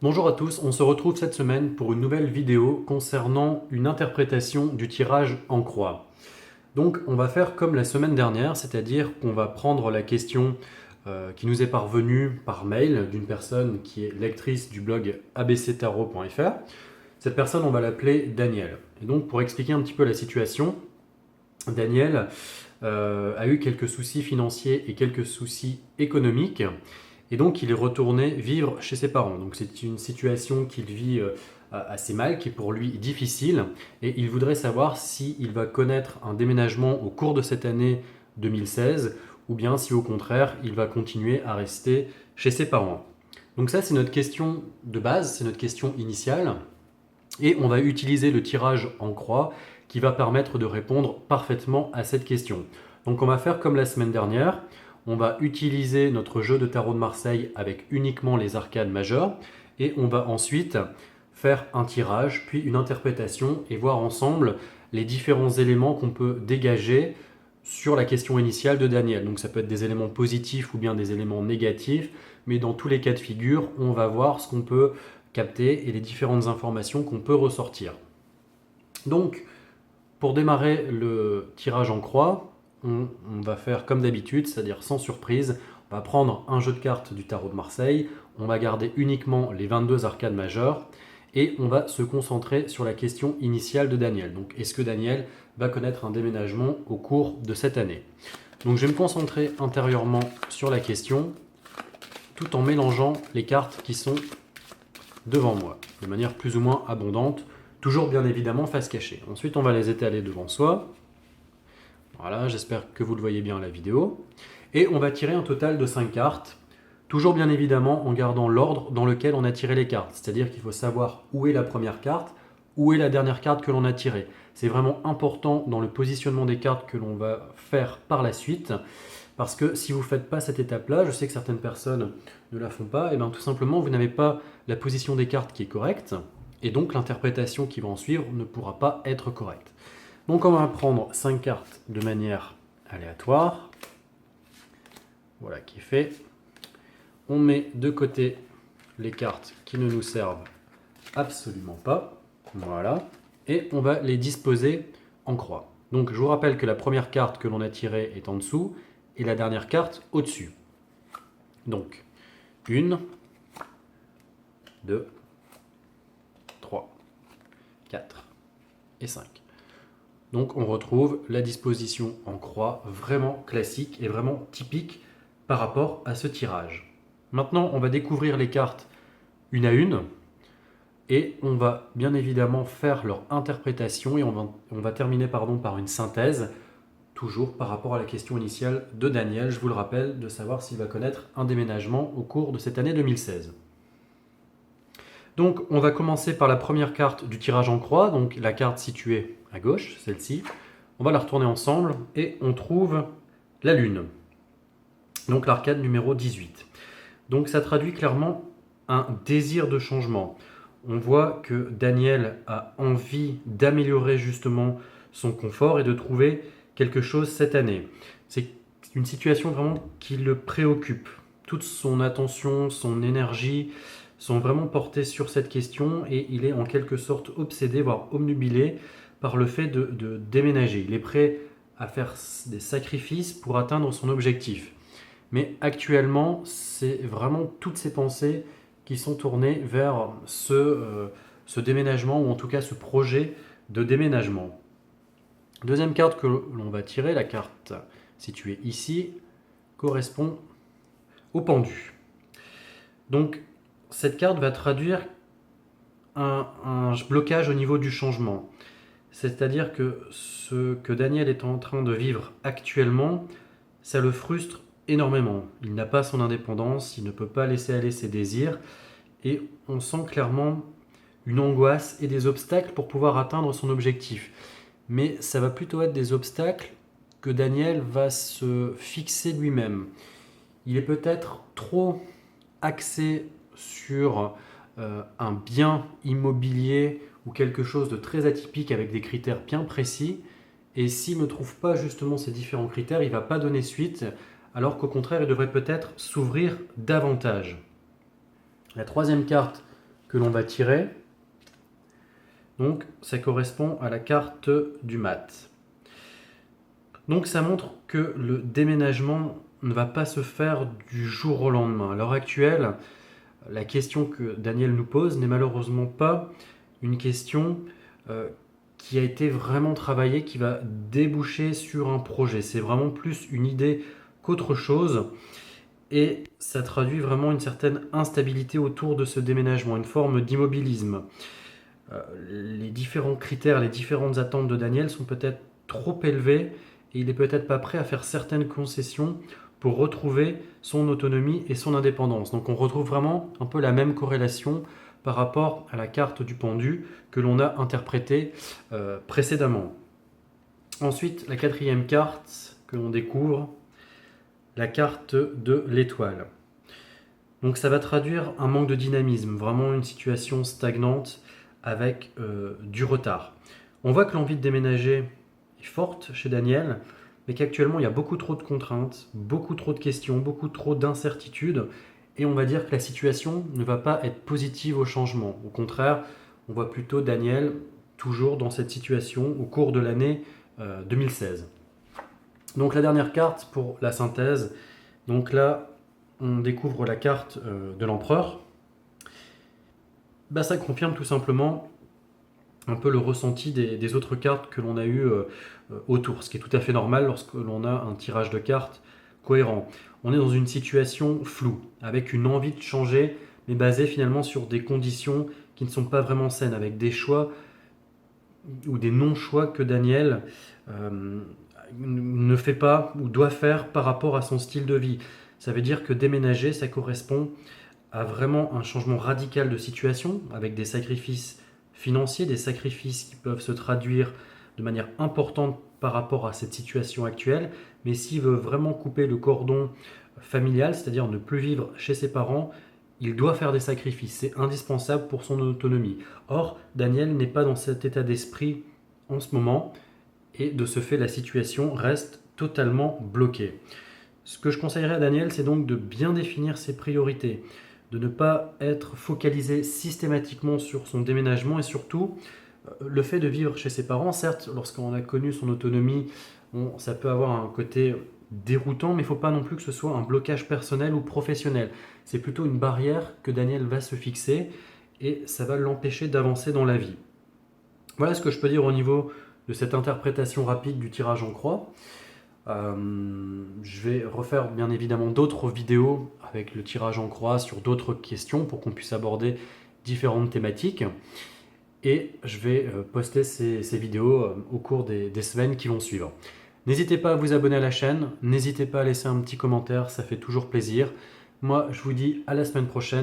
Bonjour à tous, on se retrouve cette semaine pour une nouvelle vidéo concernant une interprétation du tirage en croix. Donc on va faire comme la semaine dernière, c'est-à-dire qu'on va prendre la question qui nous est parvenue par mail d'une personne qui est lectrice du blog abctarot.fr. Cette personne, on va l'appeler Daniel. Et donc pour expliquer un petit peu la situation, Daniel a eu quelques soucis financiers et quelques soucis économiques. Et donc, il est retourné vivre chez ses parents. Donc, c'est une situation qu'il vit assez mal, qui est pour lui difficile. Et il voudrait savoir s'il va connaître un déménagement au cours de cette année 2016 ou bien si au contraire, il va continuer à rester chez ses parents. Donc ça, c'est notre question de base, c'est notre question initiale. Et on va utiliser le tirage en croix qui va permettre de répondre parfaitement à cette question. Donc on va faire comme la semaine dernière. On va utiliser notre jeu de tarot de Marseille avec uniquement les arcanes majeures et on va ensuite faire un tirage puis une interprétation et voir ensemble les différents éléments qu'on peut dégager sur la question initiale de Daniel. Donc ça peut être des éléments positifs ou bien des éléments négatifs, mais dans tous les cas de figure, on va voir ce qu'on peut capter et les différentes informations qu'on peut ressortir. Donc, pour démarrer le tirage en croix, on va faire comme d'habitude, c'est-à-dire sans surprise. On va prendre un jeu de cartes du tarot de Marseille, on va garder uniquement les 22 arcanes majeures et on va se concentrer sur la question initiale de Daniel. Donc, est-ce que Daniel va connaître un déménagement au cours de cette année? Donc, je vais me concentrer intérieurement sur la question tout en mélangeant les cartes qui sont devant moi, de manière plus ou moins abondante, toujours bien évidemment face cachée. Ensuite, on va les étaler devant soi. Voilà, j'espère que vous le voyez bien à la vidéo. Et on va tirer un total de 5 cartes, toujours bien évidemment en gardant l'ordre dans lequel on a tiré les cartes. C'est-à-dire qu'il faut savoir où est la première carte, où est la dernière carte que l'on a tirée. C'est vraiment important dans le positionnement des cartes que l'on va faire par la suite. Parce que si vous ne faites pas cette étape-là, je sais que certaines personnes ne la font pas, et bien tout simplement vous n'avez pas la position des cartes qui est correcte, et donc l'interprétation qui va en suivre ne pourra pas être correcte. Donc on va prendre 5 cartes de manière aléatoire. Voilà qui est fait. On met de côté les cartes qui ne nous servent absolument pas. Voilà. Et on va les disposer en croix. Donc je vous rappelle que la première carte que l'on a tirée est en dessous et la dernière carte au-dessus. Donc 1, 2, 3, 4 et 5. Donc on retrouve la disposition en croix vraiment classique et vraiment typique par rapport à ce tirage. Maintenant, on va découvrir les cartes une à une et on va bien évidemment faire leur interprétation et on va terminer par une synthèse, toujours par rapport à la question initiale de Daniel, je vous le rappelle, de savoir s'il va connaître un déménagement au cours de cette année 2016. Donc on va commencer par la première carte du tirage en croix, donc la carte située à gauche, celle-ci. On va la retourner ensemble et on trouve la lune, donc l'arcade numéro 18. Donc ça traduit clairement un désir de changement. On voit que Daniel a envie d'améliorer justement son confort et de trouver quelque chose cette année. C'est une situation vraiment qui le préoccupe. Toute son attention, son énergie sont vraiment portées sur cette question et il est en quelque sorte obsédé, voire obnubilé par le fait de déménager. Il est prêt à faire des sacrifices pour atteindre son objectif. Mais actuellement, c'est vraiment toutes ses pensées qui sont tournées vers ce déménagement, ou en tout cas ce projet de déménagement. Deuxième carte que l'on va tirer, la carte située ici, correspond au pendu. Donc, cette carte va traduire un blocage au niveau du changement. C'est-à-dire que ce que Daniel est en train de vivre actuellement, ça le frustre énormément. Il n'a pas son indépendance, il ne peut pas laisser aller ses désirs et on sent clairement une angoisse et des obstacles pour pouvoir atteindre son objectif. Mais ça va plutôt être des obstacles que Daniel va se fixer lui-même. Il est peut-être trop axé sur un bien immobilier ou quelque chose de très atypique avec des critères bien précis. Et s'il ne trouve pas justement ces différents critères, il ne va pas donner suite, alors qu'au contraire, il devrait peut-être s'ouvrir davantage. La troisième carte que l'on va tirer. Donc ça correspond à la carte du mat. Donc ça montre que le déménagement ne va pas se faire du jour au lendemain. À l'heure actuelle, la question que Daniel nous pose n'est malheureusement pas une question qui a été vraiment travaillée, qui va déboucher sur un projet. C'est vraiment plus une idée qu'autre chose. Et ça traduit vraiment une certaine instabilité autour de ce déménagement, une forme d'immobilisme. Les différents critères, les différentes attentes de Daniel sont peut-être trop élevées et il n'est peut-être pas prêt à faire certaines concessions pour retrouver son autonomie et son indépendance. Donc on retrouve vraiment un peu la même corrélation par rapport à la carte du pendu que l'on a interprétée précédemment. Ensuite, la quatrième carte que l'on découvre, la carte de l'étoile. Donc ça va traduire un manque de dynamisme, vraiment une situation stagnante avec du retard. On voit que l'envie de déménager est forte chez Daniel, mais qu'actuellement il y a beaucoup trop de contraintes, beaucoup trop de questions, beaucoup trop d'incertitudes, et on va dire que la situation ne va pas être positive au changement. Au contraire, on voit plutôt Daniel toujours dans cette situation au cours de l'année 2016. Donc la dernière carte pour la synthèse, donc là on découvre la carte de l'empereur. Ça confirme tout simplement un peu le ressenti des autres cartes que l'on a eu autour, ce qui est tout à fait normal lorsque l'on a un tirage de cartes cohérent. On est dans une situation floue, avec une envie de changer, mais basée finalement sur des conditions qui ne sont pas vraiment saines, avec des choix ou des non-choix que Daniel ne fait pas ou doit faire par rapport à son style de vie. Ça veut dire que déménager, ça correspond à vraiment un changement radical de situation, avec des sacrifices financiers, des sacrifices qui peuvent se traduire de manière importante par rapport à cette situation actuelle. Mais s'il veut vraiment couper le cordon familial, c'est-à-dire ne plus vivre chez ses parents, il doit faire des sacrifices. C'est indispensable pour son autonomie. Or, Daniel n'est pas dans cet état d'esprit en ce moment, et de ce fait, la situation reste totalement bloquée. Ce que je conseillerais à Daniel, c'est donc de bien définir ses priorités, de ne pas être focalisé systématiquement sur son déménagement et surtout le fait de vivre chez ses parents. Certes, lorsqu'on a connu son autonomie, ça peut avoir un côté déroutant, mais il ne faut pas non plus que ce soit un blocage personnel ou professionnel. C'est plutôt une barrière que Daniel va se fixer et ça va l'empêcher d'avancer dans la vie. Voilà ce que je peux dire au niveau de cette interprétation rapide du tirage en croix. Je vais refaire bien évidemment d'autres vidéos avec le tirage en croix sur d'autres questions pour qu'on puisse aborder différentes thématiques. Et je vais poster ces vidéos au cours des semaines qui vont suivre. N'hésitez pas à vous abonner à la chaîne, n'hésitez pas à laisser un petit commentaire, ça fait toujours plaisir. Moi, je vous dis à la semaine prochaine.